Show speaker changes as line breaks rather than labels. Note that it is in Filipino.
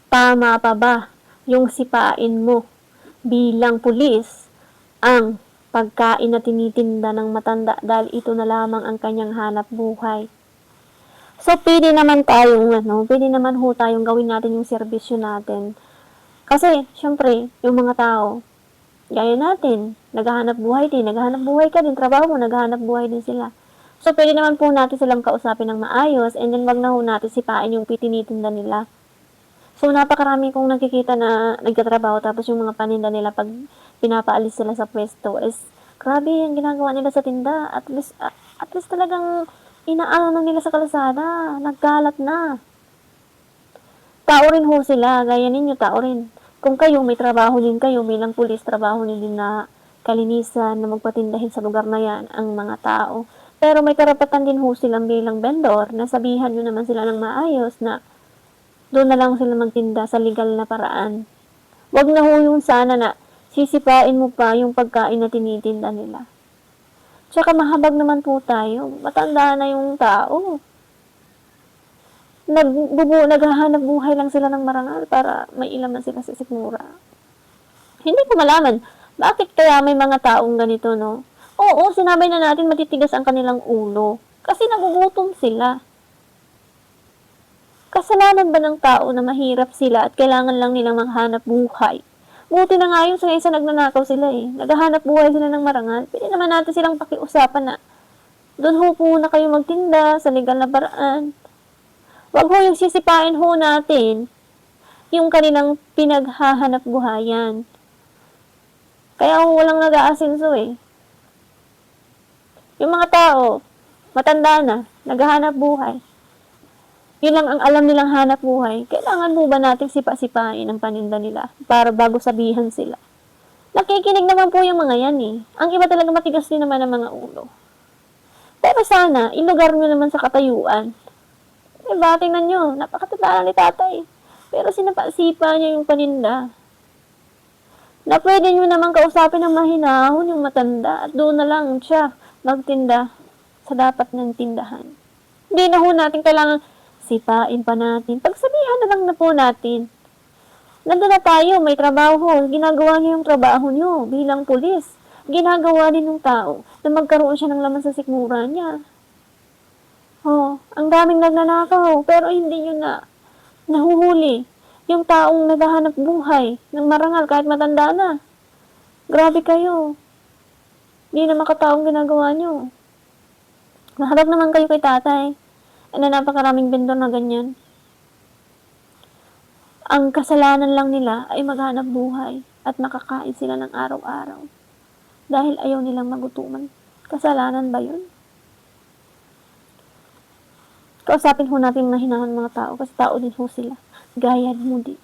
Tama pa ba yung sipain mo bilang pulis ang pagkain na tinitinda ng matanda dahil ito na lamang ang kanyang hanap buhay? So, pwede naman pwede naman ho tayong gawin natin yung serbisyo natin. Kasi, syempre, yung mga tao, gaya natin, naghahanap buhay ka din, trabaho mo, naghahanap buhay din sila. So, pwede naman po natin silang kausapin ng maayos, and then wag na ho natin sipain yung tinitinda nila. So, napakarami kong nakikita na nagtatrabaho, tapos yung mga paninda nila, pag pinapaalis sila sa pwesto, is, grabe yung ginagawa nila sa tinda. At least talagang inaano na nila sa kalsada, nagkalat na. Tao rin ho sila, gaya ninyo, tao rin. Kung kayo, may trabaho din kayo, bilang pulis, trabaho din na kalinisan, na magpatindahin sa lugar na yan, ang mga tao. Pero may karapatan din ho silang bilang vendor, na sabihan nyo naman sila ng maayos na doon na lang sila magtinda sa legal na paraan. Wag na ho yung sana na sisipain mo pa yung pagkain na tinitinda nila. Tsaka mahabag naman po tayo. Matanda na yung tao. Naghahanap buhay lang sila ng marangal para may ilaman sila sa sikmura. Hindi ko malaman, bakit kaya may mga taong ganito, no? Oo, sinabi na natin matitigas ang kanilang ulo. Kasi nagugutom sila. Kasalanan ba ng tao na mahirap sila at kailangan lang nilang maghanap buhay? Buti na nga yung sa isa nagnanakaw sila eh. Naghahanap buhay sila ng marangal. Pwede naman natin silang pakiusapan na doon ho po na kayo magtinda sa legal na paraan. Wag ho yung sisipain ho natin yung kanilang pinaghahanap buhayan. Kaya ho walang nag-aasenso eh. Yung mga tao, matanda na, naghahanap buhay. Yun lang ang alam nilang hanap buhay. Kailangan mo ba nating sipa-sipain ang paninda nila para bago sabihan sila? Nakikinig naman po yung mga yan eh. Ang iba talaga matigas din naman ang mga ulo. Pero sana, ilugar nyo naman sa katayuan. Diba, tingnan nyo, napakatanda ni tatay. Pero sinapa-sipa niya yung paninda. Na pwede nyo naman kausapin ng mahinahon yung matanda at doon na lang siya magtinda sa dapat ng tindahan. Hindi na ho natin kailangan sipain pa natin. Pagsabihan na lang na po natin. Nandun na tayo, may trabaho. Ginagawa niyo yung trabaho niyo bilang pulis. Ginagawa din ng tao na magkaroon siya ng laman sa sikmura niya. Oh, ang daming nagnanakaw, pero hindi nyo na nahuhuli yung taong naghahanap buhay ng marangal kahit matanda na. Grabe kayo. Hindi na makataong ginagawa nyo. Maharap naman kayo kay tatay. Na napakaraming vendor na ganyan. Ang kasalanan lang nila ay maghanap buhay at makakain sila ng araw-araw. Dahil ayaw nilang magutuman. Kasalanan ba yun? Kausapin ho natin mahinahan mga tao kasi tao din ho sila. Gaya mo din.